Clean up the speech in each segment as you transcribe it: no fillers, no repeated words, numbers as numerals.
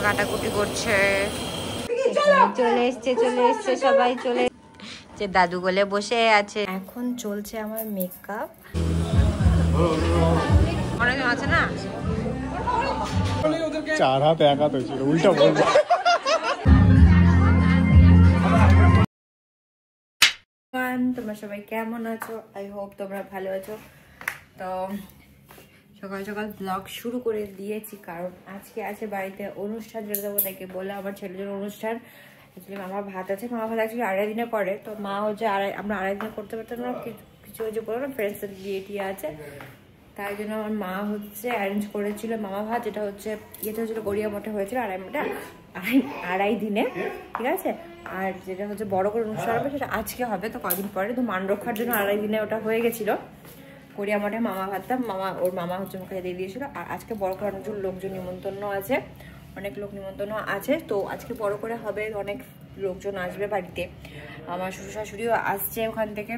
কাটাকুটি করছে। চলে এসছে সবাই চলে এসছে। দাদু গোলে বসে আছে। এখন চলছে আমার মেকআপ। অনেক আছে না, 4 হাত 1 হাত হয়েছিল, উল্টা বলবো। তোমরা সবাই কেমন আছো? আই হোপ তোমরা ভালো আছো। তো সকাল সকাল ব্লগ শুরু করে দিয়েছি, কারণ আজকে আছে বাড়িতে অনুষ্ঠান, যেটা তোমাদেরকে বললাম আমার ছেলেদের অনুষ্ঠান। অ্যাকচুয়ালি মামা ভাত আছে, মামা ভাত অ্যাকচুয়ালি 2.5 দিনে করে। তো মা হচ্ছে আমরা 2.5 দিনে করতে পারতাম না, কিছু হচ্ছে বলো না, ফ্রেন্ডসের বিয়ে টিয়ে আছে, তাই জন্য আমার মা হচ্ছে অ্যারেঞ্জ করেছিল মামা ভাত, যেটা হচ্ছে ইয়েতে হচ্ছিল গড়িয়া মঠে হয়েছিল 2.5 দিনে, ঠিক আছে। আর যেটা হচ্ছে বড় করে অনুষ্ঠান হবে সেটা আজকে হবে, তো কদিন পরে। তো মান রক্ষার জন্য 2.5 দিনে ওটা হয়ে গেছিলো গড়িয়া মঠে মামা ভাতটা। ওর মামা হচ্ছে মুখে দিয়ে দিয়েছিল। আর আজকে বড় করে অনেক লোকজন নিমন্ত্রণ আছে, অনেক লোক নিমন্ত্রণ আছে। তো আজকে বড় করে হবে, অনেক লোকজন আসবে বাড়িতে। আমার শ্বশুর শাশুড়িও আসছে ওখান থেকে,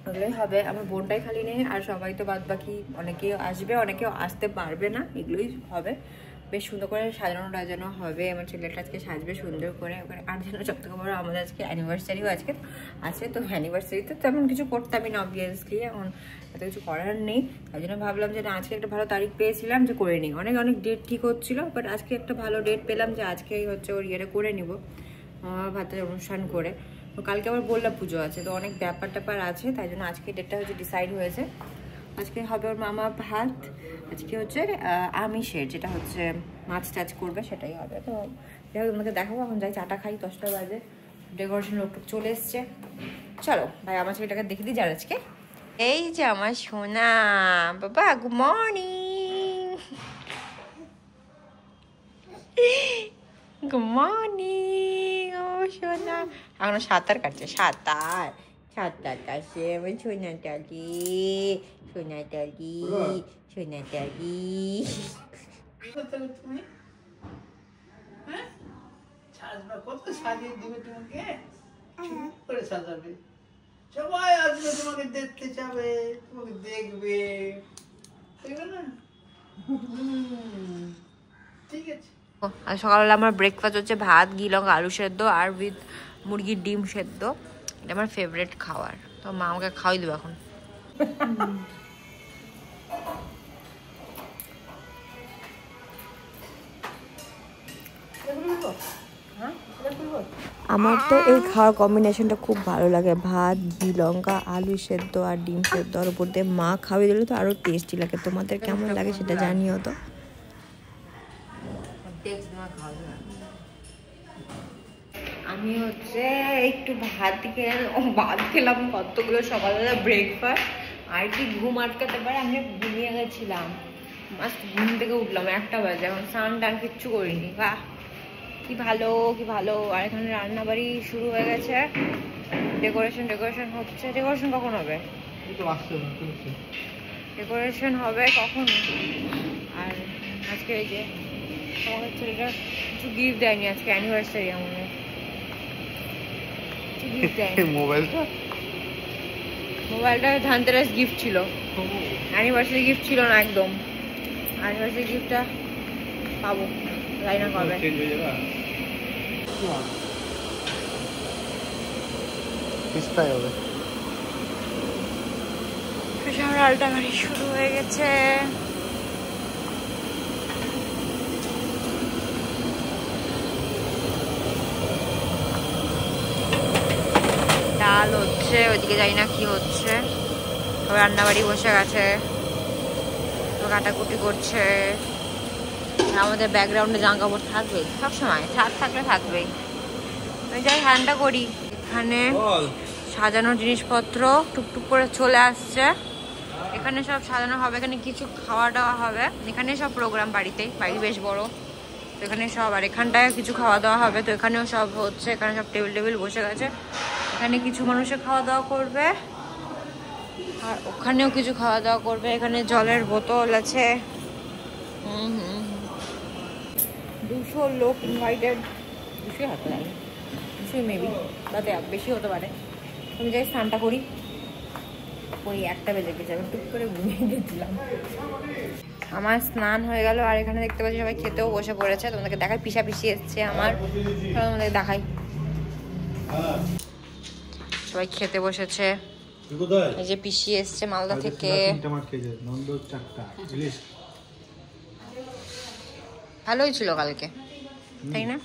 ওগুলোই হবে। আমার বোনটাই খালি নেই, আর সবাই তো বাদ বাকি অনেকেই আসবে, অনেকেও আসতে পারবে না, এগুলোই হবে। বেশ সুন্দর করে সাজানো হবে। আমার ছেলেটা আজকে সাজবে সুন্দর করে ওখানে। আর যেন সব থেকে বড়, আমাদের আজকে অ্যানিভার্সারিও আজকে আছে। তো অ্যানিভার্সারিতে তেমন কিছু করতামই না অবভিয়াসলি, এখন এত কিছু করার নেই। তাই জন্য ভাবলাম যে না, আজকে একটা ভালো তারিখ পেয়েছিলাম যে করে নিই। অনেক ডেট ঠিক হচ্ছিল, বাট আজকে একটা ভালো ডেট পেলাম যে আজকেই হচ্ছে ওর ইয়েটা করে নিব, ভাতের অনুষ্ঠান করে। তো কালকে আবার বললাম পুজো আছে, তো অনেক ব্যাপার ট্যাপার আছে, তাই জন্য আজকে ডেটটা হচ্ছে ডিসাইড হয়েছে। আজকে হবে ওর মামা ভাত, আজকে হচ্ছে আমিষের, যেটা হচ্ছে মাছ টাছ করবে সেটাই হবে। তো যাই হোক, তোমাকে দেখাবো। এখন যাই চাটা খাই, 10টা বাজে। ডেকোরেশন লোকটুক চলে এসছে। চলো ভাই, আমার ছেলেটাকে দেখে দিই যার আজকে। এই যে আমার সোনা বাবা, গুড মর্নিং। গুড মর্নিং ও সোনা। এখনো সাঁতার কাটছে, সাঁতার কাটছে আমার সোনাটালি, কত সাজিয়ে দিবে তোমাকে, করে সাজাবে, সবাই আসবে তোমাকে দেখতে যাবে, তোমাকে দেখবে, না? ঠিক আছে। আর সকালবেলা আমার ব্রেকফাস্ট হচ্ছে ভাত, ঘি লঙ্কা আলু সেদ্ধ আর উইথ মুরগির ডিম সেদ্ধ। এটা আমার ফেভারিট খাবার, তো মা আমাকে খাওয়াই দেবে এখন। আমার তো এই খাওয়ার কম্বিনেশনটা খুব ভালো লাগে, ভাত, ঘি লঙ্কা আলু সেদ্ধ আর ডিম সেদ্ধ, আর উপর দিয়ে মা খাওয়াই দিলে তো আরো টেস্টি লাগে। তোমাদের কেমন লাগে সেটা জানিও তো। আমি হচ্ছে একটু ভাত খেলাম, কতগুলো সকালবেলা ব্রেকফাস্ট। আর কি ঘুম আটকাতে পারে, আমি ঘুমিয়ে গেছিলাম, মাস্ট ঘুম থেকে উঠলাম 1টা বাজে, এখন স্নান টান কিচ্ছু করিনি। বাহ কি ভালো। আর এখানে রান্না বাড়ি শুরু হয়ে গেছে, ডেকোরেশন হচ্ছে। ডেকোরেশন কখন হবে? ডেকোরেশন হবে কখন? আর আজকে এই যে আমাদের ছেলেটা কিছু গিফট দেয়নি, আজকে অ্যানিভার্সারি আমাদের, মোবাইলটা ধানতেরাস গিফট ছিল, অ্যানিভার্সারি গিফট ছিল না একদম। অ্যানিভার্সারি গিফটটা পাবো, জানি না কবে। ডালটা গাড়ি শুরু হয়ে গেছে। ডাল হচ্ছে, ওইদিকে জানি না কি হচ্ছে। রান্নাবাড়ি বসে গেছে, কাটাকুটি করছে। আমাদের ব্যাকগ্রাউন্ডে জামা কাপড় থাকবে সবসময়, ছাদ থাকলে থাকবেই। যাই ঠান্ডা করি। এখানে সাজানোর জিনিসপত্র টুকটুক করে চলে আসছে। এখানে সব সাজানো হবে, এখানে কিছু খাওয়া দাওয়া হবে। এখানে সব প্রোগ্রাম, বাড়ি বেশ বড়, তো এখানে সব। আর এখানটায় কিছু খাওয়া দাওয়া হবে, তো এখানেও সব হচ্ছে। এখানে সব টেবিল বসে গেছে, এখানে কিছু মানুষে খাওয়া দাওয়া করবে, আর ওখানেও কিছু খাওয়া দাওয়া করবে। এখানে জলের বোতল আছে। 200 লোক ইনভাইটেড, 200 হতে পারে, 200 মেবি, তাতে বেশি হতে পারে। আমি যাই স্নানটা করি, ওই 1টা বেজে গেছে, আমি টুক করে ঘুমিয়ে গেছিলাম। আমার স্নান হয়ে গেল, আর এখানে দেখতে পাচ্ছি সবাই খেতেও বসে পড়েছে। তোমাদেরকে দেখাই, পিসা পিসি এসছে আমার, তোমাদেরকে দেখাই। সবাই খেতে বসেছে। এই যে পিসি এসছে মালদা থেকে। ভালোই ছিল কালকে, তাই না?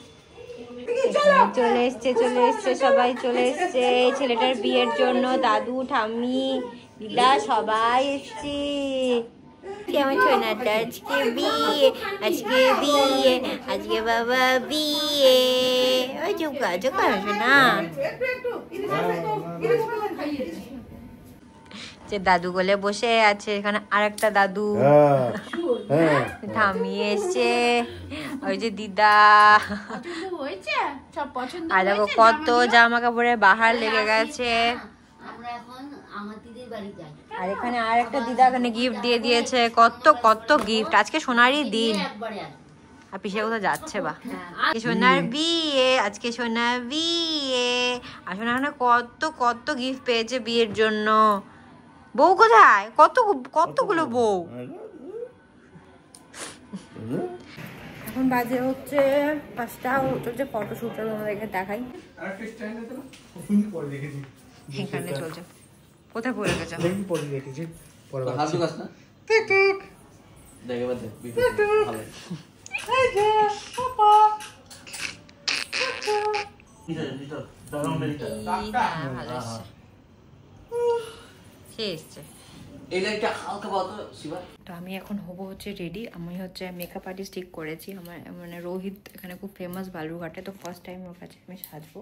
চলে এসছে সবাই, চলে এসছে ছেলেটার বিয়ের জন্য। দাদু, ঠাম্মি, দিদা সবাই এসছে। কেমন ছোনাটা আজকে বিয়ে, আজকে বিয়ে, আজকে বাবা বিয়ে। ওই চুকা চুকা শোনা, যে দাদু বলে বসে আছে এখানে। আরেকটা দাদু, ঠাম্মি এসছে, ওই যে দিদা। আর দেখো কত জামা কাপড়ের বাহার লেগে গেছে। আর এখানে আরেকটা দিদা এখানে গিফট দিয়ে দিয়েছে, কত কত গিফট। আজকে সোনারই দিন। আর পিসে কোথাও যাচ্ছে বা, সোনার বিয়ে, আজকে সোনার বিয়ে। আর সোনা এখানে কত কত গিফট পেয়েছে বিয়ের জন্য। বউ কোথায়? কতগুলো বউ। এখন বাজে হচ্ছে 5টা, চলছে ফটোশুটটা, তোমাদেরকে দেখাই। এখানে চলছে। কোথায় পড়ে গেছে? তো আমি এখন হবো হচ্ছে রেডি। আমি হচ্ছে মেকআপ আর্টিস্ট ঠিক করেছি আমার, মানে রোহিত এখানে খুব ফেমাস বালুরঘাটে। তো ফার্স্ট টাইম ওর কাছে আমি সাজবো,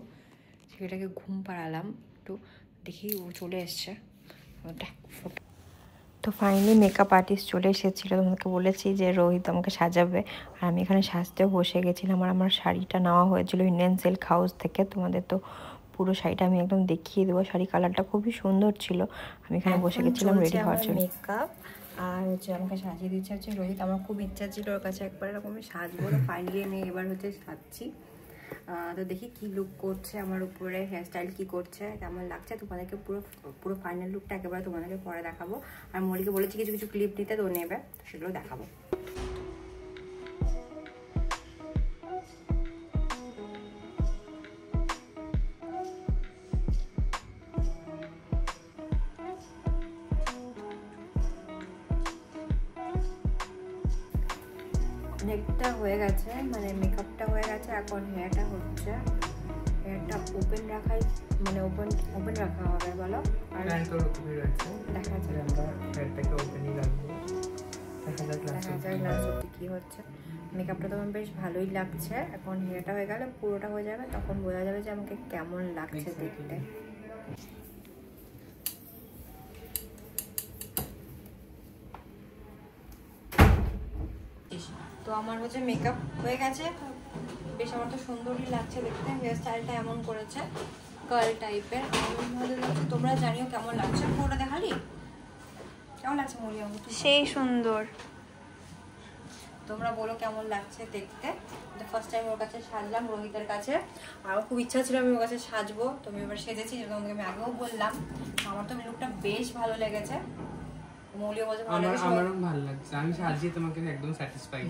সেটাকে ঘুম পাড়ালাম একটু, দেখি ও চলে এসছে। তো ফাইনালি মেকআপ আর্টিস্ট চলে এসেছিলো। তোমাকে বলেছি যে রোহিত আমাকে সাজাবে, আর আমি এখানে সাজতেও বসে গেছিলাম। আর আমার শাড়িটা নেওয়া হয়েছিল ইন্ডিয়ান সিল্ক হাউস থেকে। তোমাদের তো পুরো শাড়িটা আমি একদম দেখিয়ে দেবো। শাড়ি কালারটা খুবই সুন্দর ছিল। আমি এখানে বসে গেছিলাম রেডি হওয়ার জন্য। মেকআপ আর হচ্ছে আমাকে সাজিয়ে দিচ্ছে হচ্ছে রোহিত। আমার খুব ইচ্ছা ছিল ওর কাছে একবার এরকম সাজবো। ফাইনালি আমি এবার হচ্ছে সাজছি। তো দেখি কি লুক করছে আমার উপরে, হেয়ার স্টাইল কি করছে, কেমন লাগছে। তোমাদেরকে পুরো ফাইনাল লুকটা একেবারে তোমাদেরকে পরে দেখাবো। আর মৌলিকে বলেছি কিছু কিছু ক্লিপ নিতে, তো নেবে, সেগুলো দেখাবো। নেকটা হয়ে গেছে, মানে মেকআপটা হয়ে গেছে। এখন হেয়ারটা হচ্ছে, হেয়ারটা ওপেন রাখাই, মানে ওপেন রাখা হবে বলো। আর দেখা যাক লাস্ট কি হচ্ছে। মেকআপটা তো আমার বেশ ভালোই লাগছে। এখন হেয়ারটা হয়ে গেলে পুরোটা হয়ে যাবে, তখন বোঝা যাবে যে আমাকে কেমন লাগছে দেখতে। তো আমার হচ্ছে মেকআপ হয়ে গেছে, বেশ আমার তো সুন্দরই লাগছে দেখতে। হেয়ার স্টাইলটা এমন করেছে কার্ল টাইপের, ভালো লাগছে। তোমরা জানিও কেমন লাগছে। পুরোটা দেখালি কেমন লাগছে মলি? সেই সুন্দর, তোমরা বলো কেমন লাগছে দেখতে। ফার্স্ট টাইম ওর কাছে সাজলাম, রোহিতের কাছে। আমার খুব ইচ্ছা ছিল আমি ওর কাছে সাজবো, তো আমি এবার সেজেছি, যেটা তোমাকে আমি আগেও বললাম। আমার তো লুকটা বেশ ভালো লেগেছে। আমারও ভালো লাগছে। আমি সাজিয়ে তোমাকে একদম স্যাটিসফাই,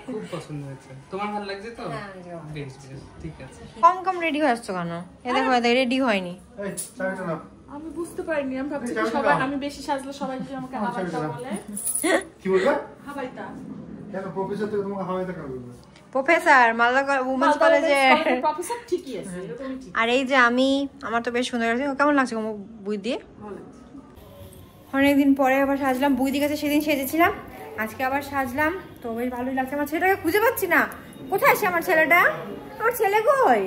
খুব পছন্দ হয়েছে। তোমার ভালো লাগছে তো? বেশ বেশ, ঠিক আছে। কম রেডি হয়ে আসছো কেন? এ দেখো রেডি হয়নি। আমি বুঝতে পারিনি, আমি ভাবছি সবাই, আমি বেশি সাজলে সবাই যদি আমাকে হাওয়াইতা বলে। কি বলবে? হাওয়াইতা কেন প্রফেসর থেকে তোমাকে হাওয়াইতা কেন বলবে? প্রফেসর মালদা উমেন্স কলেজে প্রফেসর ঠিকই আছে, এরকমই ঠিক। আর এই যে আমার তো বেশ সুন্দর লাগছে। কেমন লাগছে বুই দিয়ে? অনেকদিন পরে আবার সাজলাম। বুই দিয়ে গেছে, সেদিন সেজেছিলাম, আজকে আবার সাজলাম, তো বেশ ভালোই লাগছে। আমার ছেলেটাকে খুঁজে পাচ্ছি না, কোথায় আছে আমার ছেলেটা? আমার ছেলে কই?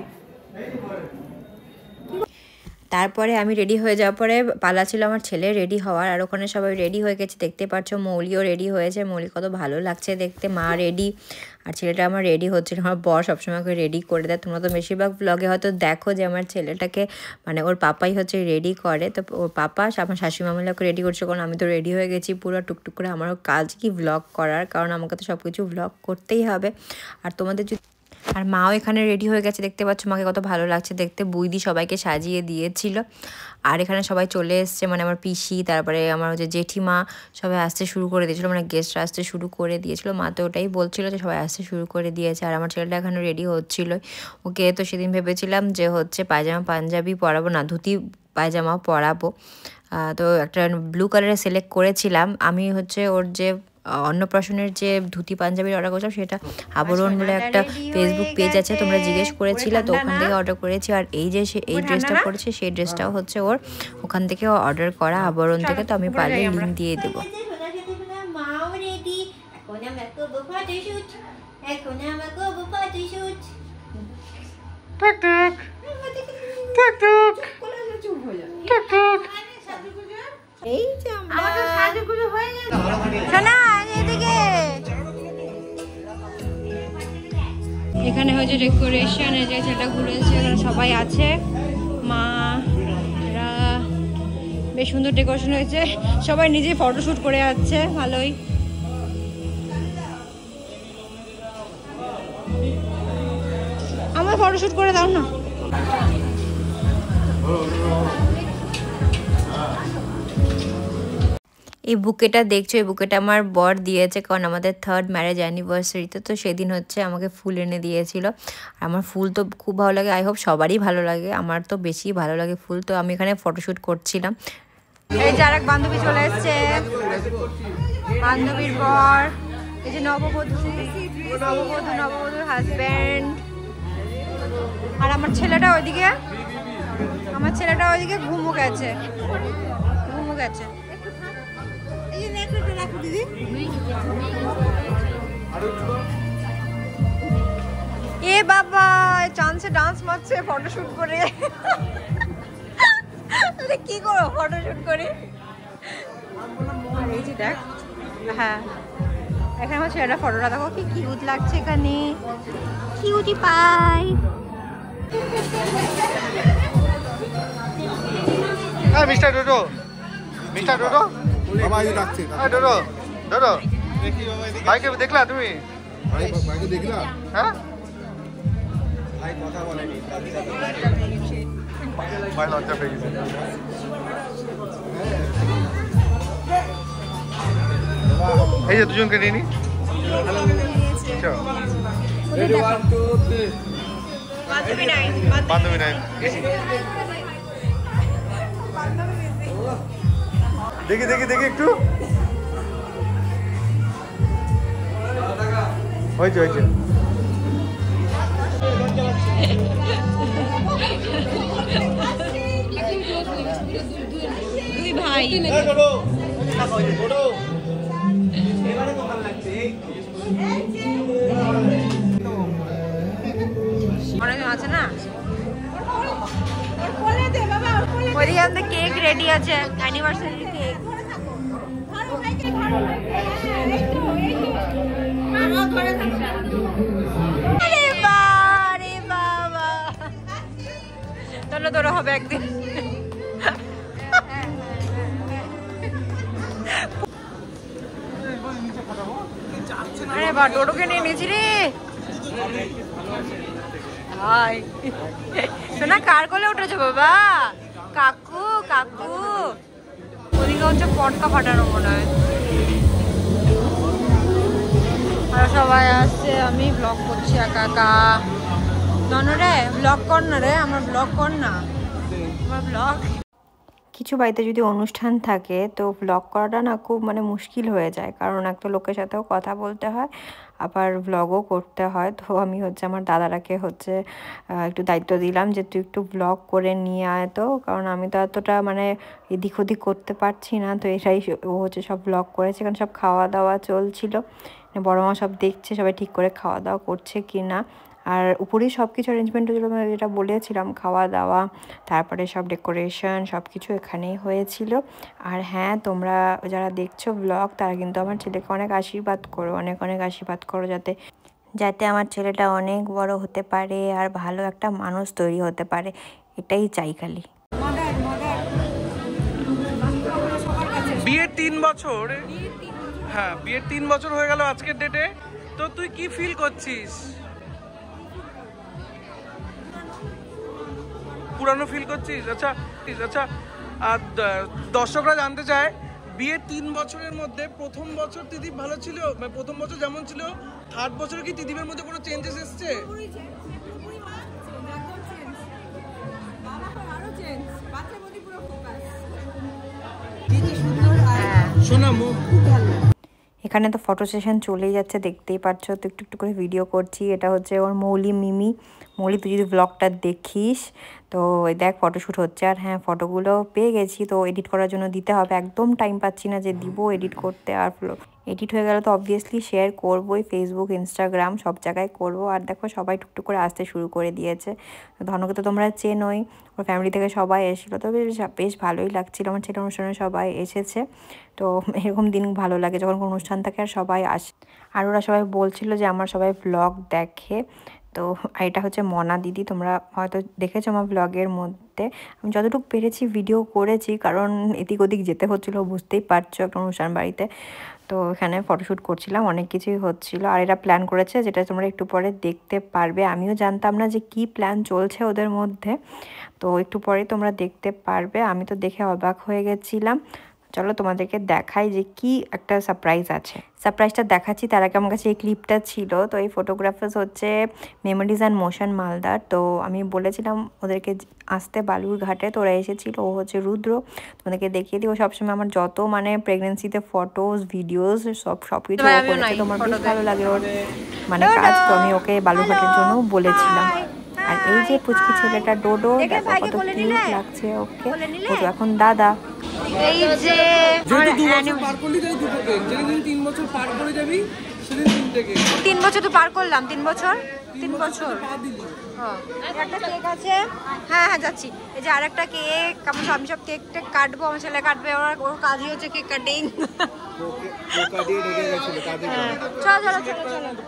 তারপরে আমি রেডি হয়ে যাওয়ার পরে পালা ছিল আমার ছেলে রেডি হওয়ার। আর ওখানে সবাই রেডি হয়ে গেছে, দেখতে পাচ্ছ। মৌলিও রেডি হয়েছে, মৌলি কত ভালো লাগছে দেখতে। মা রেডি, আর ছেলেটা আমার রেডি হচ্ছে। আমার বর সবসময় ওকে রেডি করে দেয়। তোমরা তো বেশিরভাগ ব্লগে হয়তো দেখো যে আমার ছেলেটাকে, মানে ওর পাপাই হচ্ছে রেডি করে। তো ওর পাপা আমার শাশুড়ি মামিলাকে রেডি করছে, কারণ আমি তো রেডি হয়ে গেছি পুরো টুকটুক করে। আমারও কাজ কি ব্লগ করার, কারণ আমাকে তো সব কিছু ব্লগ করতেই হবে। আর তোমাদের যদি আর মাও এখানে রেডি হয়ে গেছে, দেখতে পাচ্ছ মাকে কত ভালো লাগছে দেখতে। বুইদি সবাইকে সাজিয়ে দিয়েছিল। আর এখানে সবাই চলে এসছে, মানে আমার পিসি, তারপরে আমার হচ্ছে জেঠিমা, সবাই আসতে শুরু করে দিয়েছিলো, মানে গেস্টরা আসতে শুরু করে দিয়েছিলো। মা তো ওটাই বলছিল যে সবাই আসতে শুরু করে দিয়েছে। আর আমার ছেলেটা এখানে রেডি হচ্ছিল। ওকে তো সেদিন ভেবেছিলাম যে হচ্ছে পায়জামা পাঞ্জাবি পরাবো না, ধুতি পায়জামা পরাবো। তো একটা ব্লু কালারের সিলেক্ট করেছিলাম আমি। হচ্ছে ওর যে অন্নপ্রাশনের যে ধুতি পাঞ্জাবির অর্ডার করেছিলাম সেটা আবরণ বলে একটা ফেসবুক পেজ আছে, তোমরা জিজ্ঞেস করেছিলে, তো ওখান থেকে অর্ডার করেছি। আর এই যে এই ড্রেসটা পরেছে সেই ড্রেসটাও হচ্ছে ওর ওখান থেকে অর্ডার করা আবরণ থেকে, তো আমি পারলে লিঙ্ক দিয়ে দেবো। এই যে সোনা এদিকে, এখানে হয়েছে ডেকোরেশন, এই যে ছেলেটা ঘুরেছে, এখানে সবাই আছে, মা এরা, বেশ সুন্দর ডেকোরেশন হয়েছে। সবাই নিজে ফটোশুট করে যাচ্ছে, ভালোই। আমার ফটোশুট করে দাও না। এই বুকেটা দেখছো, এই বুকেটা আমার বর দিয়েছে, কারণ আমাদের 3rd ম্যারেজ অ্যানিভার্সারিতে, তো সেদিন হচ্ছে আমাকে ফুল এনে দিয়েছিল। আমার ফুল তো খুব ভালো লাগে, আই হোপ সবারই ভালো লাগে, আমার তো বেশি ভালো লাগে ফুল। তো আমি এখানে ফটোশ্যুট করছিলাম। এই যে আরেক বান্ধবী চলে এসছে, বান্ধবীর বর, এই যে নববধূর হাজব্যান্ড। আর আমার ছেলেটা ওইদিকে ঘুমু গেছে। এ বাবা, চান্সে ডান্স মারছে ফটোশুট করে। কি করো ফটোশুট করে? আর এই যে দেখ, হ্যাঁ এখানে আমার ছেলেটা ফটোটা দেখো কি কিউট লাগছে, এখানে কিউটি পাই। মিস্টার ডোডো, বাবা এই ডাকছে। ডোডো দেখি বাবা, ভাইকে দেখলা তুমি? ভাইকে দেখলা? হ্যাঁ ভাই কথা বলেনি, ভাই লজ্জা পেয়ে গেছে। এই যে দুজনকে নিয়ে নি, বান্ধবী নাই, দেখি একটু হয়েছে। দুই ভাই অনেকজন আছে না, ওইদিকে আমাদের কেক রেডি আছে, অ্যানিভার্সারি কেক। তোর হবে একদিন। আরে বা টোটোকে নিয়ে নিয়েছি রে। শোনা কার কোলে উঠেছো বাবা? কাকু ওদিকে হচ্ছে পটকা ফাটানো মনে হয়। আর সবাই আসছে, আমি ব্লগ করছি একা। ননরে ব্লগ কর না রে, আমার ব্লগ কর না, আমার ব্লগ। কিছু বাড়িতে যদি অনুষ্ঠান থাকে তো ব্লগ করাটা না খুব মানে মুশকিল হয়ে যায়, কারণ একটা লোকের সাথেও কথা বলতে হয়, আবার ব্লগও করতে হয়। তো আমি হচ্ছে আমার দাদারাকে হচ্ছে একটু দায়িত্ব দিলাম যে তুই একটু ব্লগ করে নিয়ে আয়, তো কারণ আমি তো এতটা মানে এদিক ওদিক করতে পারছি না। তো এটাই ও হচ্ছে সব ব্লগ করেছে, কারণ সব খাওয়া দাওয়া চলছিল, বড় মা সব দেখছে সবাই ঠিক করে খাওয়া দাওয়া করছে কি না। আর উপরেই সব কিছু অ্যারেঞ্জমেন্ট হয়েছিল, যেটা বলেছিলাম খাওয়া দাওয়া, তারপরে সব ডেকোরেশন সব কিছু এখানেই হয়েছিল। আর হ্যাঁ, তোমরা যারা দেখছো ব্লগ তারা কিন্তু আমার ছেলেকে অনেক আশীর্বাদ করো, অনেক আশীর্বাদ করো, যাতে আমার ছেলেটা অনেক বড় হতে পারে আর ভালো একটা মানুষ তৈরি হতে পারে, এটাই চাই খালি। বিয়ের 3 বছর, হ্যাঁ বিয়ের 3 বছর হয়ে গেল আজকের ডেটে। তো তুই কি ফিল করছিস? পুরানো ফিল করছিস? আচ্ছা আচ্ছা, আর দর্শকরা জানতে চায় বিয়ের 3 বছরের মধ্যে প্রথম বছর ত্রিদীপ ভালো ছিল, মানে প্রথম বছর যেমন ছিল, থার্ড বছরে কি ত্রিদীপের মধ্যে কোনো চেঞ্জেস এসছে? শোনা মুখ এখানে তো ফটো সেশন চলেই যাচ্ছে, দেখতেই পাচ্ছ। তো একটু একটু করে ভিডিও করছি। এটা হচ্ছে ওর মৌলি মিমি। মৌলি, তুই যদি ব্লগটা দেখিস তো দেখ ফটোশ্যুট হচ্ছে। আর হ্যাঁ, ফটোগুলো পেয়ে গেছি, তো এডিট করার জন্য দিতে হবে। একদম টাইম পাচ্ছি না যে দিব এডিট করতে। আর এডিট হয়ে গেলে তো অবভিয়াসলি শেয়ার করবোই, ফেসবুক, ইনস্টাগ্রাম সব জায়গায় করব। আর দেখো সবাই টুকটুক করে আসতে শুরু করে দিয়েছে। ধনকে তো তোমরা চেনোই, ওর ফ্যামিলি থেকে সবাই এসেছিলো, তো বেশ ভালোই লাগছিলো। আমার ছেলে অনুষ্ঠানে সবাই এসেছে, তো এরকম দিন ভালো লাগে যখন কোনো অনুষ্ঠান থাকে আর সবাই আসে। আর ওরা সবাই বলছিল যে আমার সবাই ব্লগ দেখে। তো এটা হচ্ছে মনা দিদি, তোমরা হয়তো দেখেছো আমার ব্লগের মধ্যে। আমি যতটুকু পেরেছি ভিডিও করেছি, কারণ এদিক ওদিক যেতে হচ্ছিলো, বুঝতেই পারছো একটা অনুষ্ঠান বাড়িতে। তো এখানে ফটোশ্যুট করছিলাম, অনেক কিছুই হচ্ছিল। আর এরা প্ল্যান করেছে, যেটা তোমরা একটু পরে দেখতে পারবে। আমিও জানতাম না যে কি প্ল্যান চলছে ওদের মধ্যে, তো একটু পরে তোমরা দেখতে পারবে। আমি তো দেখে অবাক হয়ে গেছিলাম। চলো তোমাদেরকে দেখাই যে কি একটা সারপ্রাইজ আছে। সারপ্রাইজটা দেখাচ্ছি তার আগে আমার কাছে এই ক্লিপটা ছিল। তো এই ফটোগ্রাফার্স হচ্ছে মেমোরিজ অ্যান্ড মোশন মালদার। তো আমি বলেছিলাম ওদেরকে আসতে বালুরঘাটে, তো ওরা এসেছিলো। ও হচ্ছে রুদ্র, তোমাদেরকে দেখিয়ে দিই। ও সবসময় আমার যত মানে প্রেগনেন্সিতে ফটোস, ভিডিওস সব কিছু করেছে। তোমার বেশ ভালো লাগে ওর মানে কাজ। তো আমি ওকে বালুরঘাটের জন্য বলেছিলাম। আর এই যে পুচকি ছেলেটা ডোডো, দেখো কত কিউট লাগছে ওকে। ও তো এখন দাদা। এই যে 2 বছর পার করলি তাই 2 কেক, যেদিন 3 বছর পার করে যাবি সেদিন 3টে কেক। 3 বছর তো পার করলাম, 3 বছর একটা কেক আছে। হ্যাঁ যাচ্ছি। এই যে আরেকটা কেক, আমি সব কেক টেক কাটবো, আমার ছেলে কাটবে। ওর কাজই হচ্ছে কেক কাটিং। চলো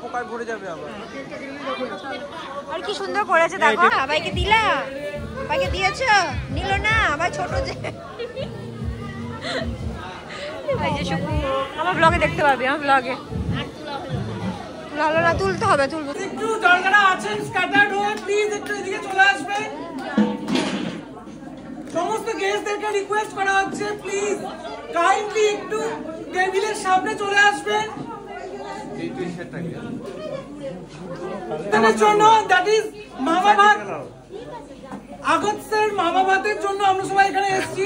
পোকায় ভরে যাবে আবার। আর কি সুন্দর করেছে দেখো। ভাইকে দিলা? ভাইকে দিয়েছ? নিল না ভাই, ছোট যে। আমার ব্লগে দেখতে পারবি, আমার ব্লগে ভালো না, তুলতে হবে, তুলবো। একটু যারা আছেন স্ক্যাটার্ড হয়ে প্লিজ একটু এদিকে চলে আসবেন। সমস্ত গেস্টদেরকে রিকোয়েস্ট করা হচ্ছে প্লিজ কাইন্ডলি একটু টেবিলের সামনে চলে আসবেন। এই টি-শার্টটাকে তার জন্য দ্যাট ইজ মামা ভাত, আগস্টের মামা ভাতের জন্য আমরা সবাই এখানে এসেছি।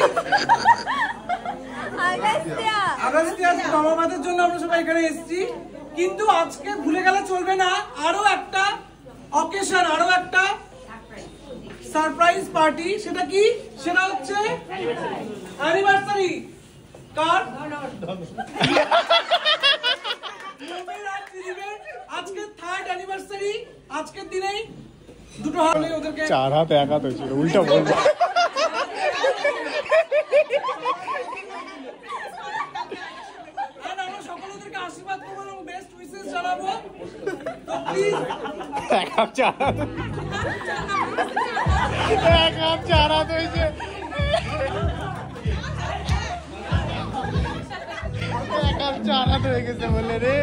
আগস্টিয়ার মামা ভাতের জন্য আমরা সবাই এখানে এসেছি। কিন্তু আজকে ভুলে গেলে চলবে না, আরো একটা অকেশন, আরো একটা সারপ্রাইজ পার্টি। সেটা কি? সেটা হচ্ছে অ্যানিভার্সারি। কার? আজকে 3rd অ্যানিভার্সারি। আজকের দিনেই দুটো হাতে ওদেরকে 4 হাত 1 হাত হয়েছিল, উল্টা বলবো। আশীর্বাদ করবো এবং বেস্ট উইশেস জানাবো। তো প্লিজ 1 হাত 4 হাত, 1 হাত 4 হাত হয়েছে। 1 হাত 4 হাত হয়ে গেছে বলে রে।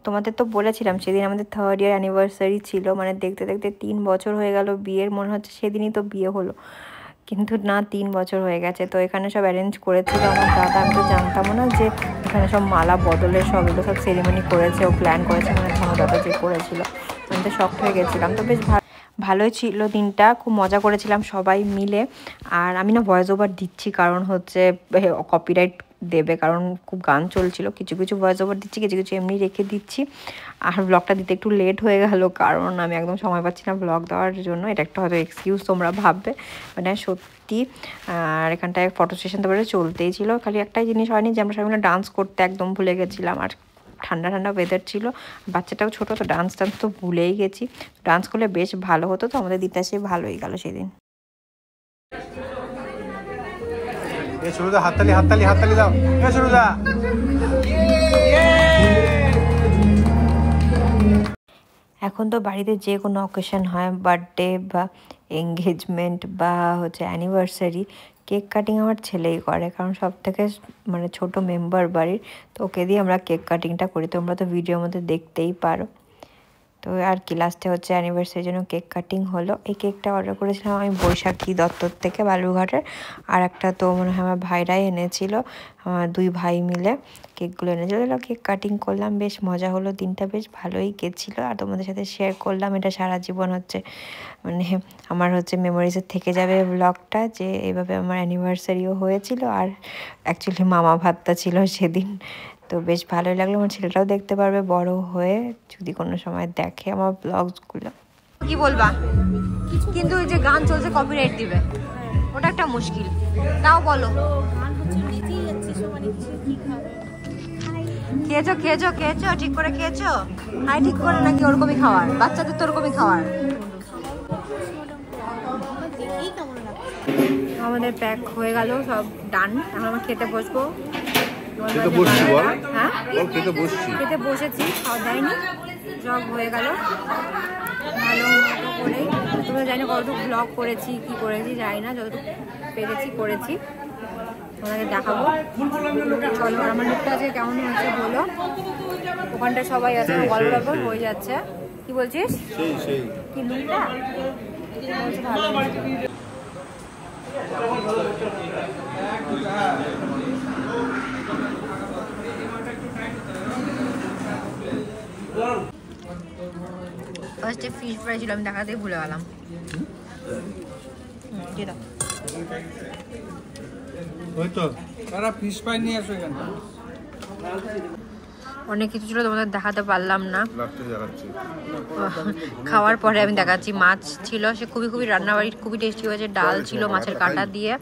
তোমাদের তো বলেছিলাম সেদিন আমাদের 3rd ইয়ার অ্যানিভার্সারি ছিল। মানে দেখতে দেখতে 3 বছর হয়ে গেল বিয়ের। মনে হচ্ছে সেদিনই তো বিয়ে হলো, কিন্তু না, 3 বছর হয়ে গেছে। তো এখানে সব অ্যারেঞ্জ করেছিল আমার দাদা। আমি তো জানতামও না যে এখানে সব মালা বদলের সব এগুলো সব সেরিমনি করেছে, ও প্ল্যান করেছে। মানে আমার দাদা যে করেছিল, আমি তো শক্ট হয়ে গেছিলাম। তো বেশ ভালোই ছিল দিনটা, খুব মজা করেছিলাম সবাই মিলে। আর আমি না ভয়েস ওভার দিচ্ছি, কারণ হচ্ছে কপিরাইট দেবে, কারণ খুব গান চলছিল। কিছু কিছু ভয়েস ওভার দিচ্ছি, কিছু কিছু এমনি রেখে দিচ্ছি। আর ব্লগটা দিতে একটু লেট হয়ে গেল, কারণ আমি একদম সময় পাচ্ছি না ব্লগ দেওয়ার জন্য। এটা একটা হয়তো এক্সকিউজ তোমরা ভাববে, মানে সত্যি। আর এখানটায় ফটো সেশন তারপরে চলতেই ছিল। খালি একটাই জিনিস হয়নি যে আমরা সবাই মিলে ডান্স করতে একদম ভুলে গেছিলাম। আর ঠান্ডা ওয়েদার ছিল, বাচ্চাটাও ছোটো, তো ডান্স তো ভুলেই গেছি। ডান্স করলে বেশ ভালো হতো। তো আমাদের দিতে আসে ভালোই গেল সেদিন। শুরুদা হাততালি হাততালি হাততালি দাও। শুরুদা এখন তো বাড়িতে যে কোনো অকেশন হয়, বার্থডে বা এঙ্গেজমেন্ট বা হচ্ছে অ্যানিভার্সারি, কেক কাটিং আমার ছেলেই করে, কারণ সব থেকে মানে ছোট মেম্বার বাড়ির, তো ওকে দিয়ে আমরা কেক কাটিংটা করি। তোমরা তো ভিডিওর মধ্যে দেখতেই পারো। তো আর কি, লাস্টে হচ্ছে অ্যানিভার্সারির জন্য কেক কাটিং হলো। এই কেকটা অর্ডার করেছিলাম আমি বৈশাখী দত্তর থেকে, বালুরঘাটের। আর একটা তো মনে হয় আমার ভাইরাই এনেছিল, আমার 2 ভাই মিলে কেকগুলো এনেছিল। কেক কাটিং করলাম, বেশ মজা হলো, দিনটা বেশ ভালোই গেছিলো। আর তোমাদের সাথে শেয়ার করলাম, এটা সারা জীবন হচ্ছে মানে আমার হচ্ছে মেমোরিজে থেকে যাবে ব্লগটা, যে এইভাবে আমার অ্যানিভার্সারিও হয়েছিল। আর অ্যাকচুয়ালি মামা ভাতটা ছিল সেদিন, তো বেশ ভালোই লাগলো। আমার ছেলেটাও দেখতে পারবে বড় হয়ে, যদি কোনো সময় দেখে আমার ব্লগসগুলো। কি বলবা? কিন্তু ওই যে গান চলছে কপিরাইট দিবে, ওটা একটা মুশকিল। তাও বলো, খেয়েছো খেয়েছো খেয়েছো ঠিক করে খেয়েছো? হাই ঠিক করে নাকি ওরকমই খাওয়ার? বাচ্চাদের তো ওরকমই খাওয়ার। আমাদের প্যাক হয়ে গেল, সব ডান। এখন আমরা খেতে বসবো। হ্যাঁ খেতে বসেছি, খাওয়া যায়নি, সব হয়ে গেল ভালো মতো করেই। তোমরা জানি কতটুকু ব্লগ করেছি, কি করেছি জানি না, যতটুকু পেরেছি করেছি তোমাদের দেখাবো। চলো, আমার লুকটা আজকে কেমন হচ্ছে বলো। ওখানটা সবাই আছে, গল্প গল্প হয়ে যাচ্ছে। কি বলছিস? কি লুকটা ভালো? ফার্স্টে ফিশ ফ্রাই ছিল, আমি দেখাতেই ভুলে গেলাম। অনেক কিছু ছিল, তোমাদের দেখাতে পারলাম না। খাওয়ার পরে আমি দেখাচ্ছি। মাছ ছিল, সে খুবই রান্নাবাড়ি খুবই টেস্টি হয়েছে। ডাল ছিল মাছের কাঁটা দিয়ে,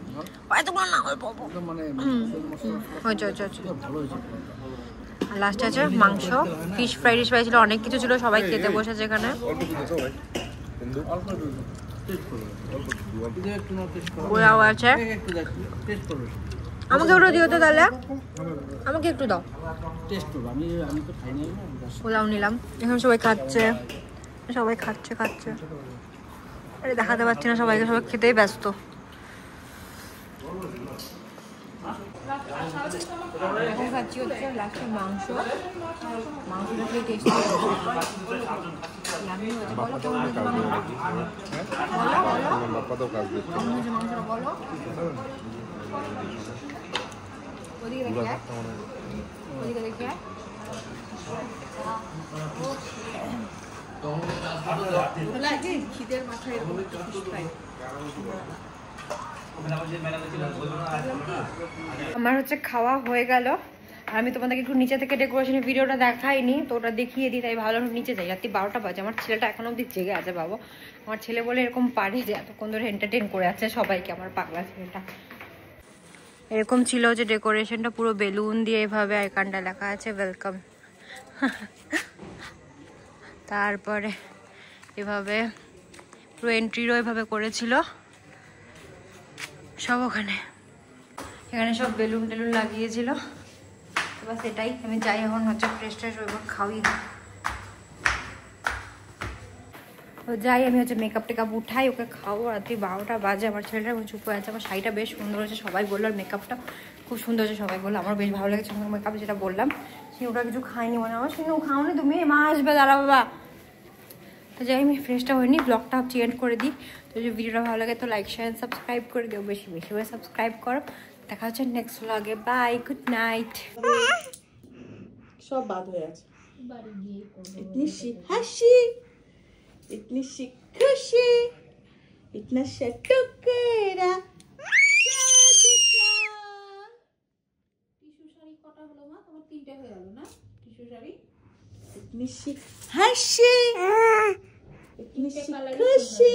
আর লাস্টে আছে মাংস, ফিশ ফ্রাই ছিল, অনেক কিছু ছিল। সবাই খেতে বসেছে এখানে। পোলাও আছে, আমাকে ওটা দিও তো তাহলে, আমাকে একটু দাও। পোলাও নিলাম, এখন সবাই খাচ্ছে আরে দেখাতে পারছি না সবাইকে, সবাই খেতেই ব্যস্ত। এখন খাচ্ছি হচ্ছে লাস্টে মাংস, মাংসটা খেয়ে টেস্টি হয়েছে, বলো কেমন হয়েছে মাংসটা বলো। ওদিকে দেখে খিদের মাথায় আমার হচ্ছে খাওয়া হয়ে গেল। আমি তোমাদেরকে একটু নিচে থেকে ডেকোরেশনের ভিডিওটা দেখাইনি, তো ওটা দেখিয়ে দিই, তাই ভালো নিচে যাই। রাত্রি 12টা বাজে, আমার ছেলেটা এখন অব্দি জেগে আছে। বাবা, আমার ছেলে বলে এরকম পারে যে এতক্ষণ ধরে এন্টারটেন করে আছে সবাইকে, আমার পাগলা ছেলেটা। এরকম ছিল যে ডেকোরেশনটা পুরো বেলুন দিয়ে এভাবে আইকনটা লেখা আছে ওয়েলকাম। তারপরে এভাবে পুরো এন্ট্রিরও এভাবে করেছিল সব। এখানে সব বেলুন টেলুন লাগিয়েছিল। বাস এটাই, আমি যাই এখন হচ্ছে ফ্রেশ ট্রেশ ওইভাবে খাওয়াই যাই। আমি হচ্ছে মেকআপ টেকআপ উঠাই, ওকে খাও। রাত্রি 12টা বাজে, আমার ছেলেটা চুপ হয়ে আছে। আমার শাড়িটা বেশ সুন্দর হয়েছে, সবাই বললো। আর মেকআপটা খুব সুন্দর হয়েছে, সবাই বললো। আমার বেশ ভালো লেগেছে মেকআপ, যেটা বললাম। সে ওটা কিছু খাইনি মনে হয়, সে খাওনি তুমি, মা আসবে দাঁড়া বাবা। তো যাই, আমি ফ্রেশটা হয়নি, ব্লগটা চেঞ্জ করে দিই। তো যদি ভিডিওটা ভালো লাগে তো লাইক শেয়ার সাবস্ক্রাইব করে দিও, বেশি করে সাবস্ক্রাইব করো। দেখা হচ্ছে নেক্সট ব্লগে, বাই, গুড নাইট। সব বাদ হয়ে আছে। इतनी सी हंसी, इतनी सी खुशी, इतना सा टुकड़ा। टिश्यू শাড়ি কটা হলো মা? তোমার 3টে হয়ে গেল না টিস্যু শাড়ি? इतनी सी हंसी, इतनी सी खुशी।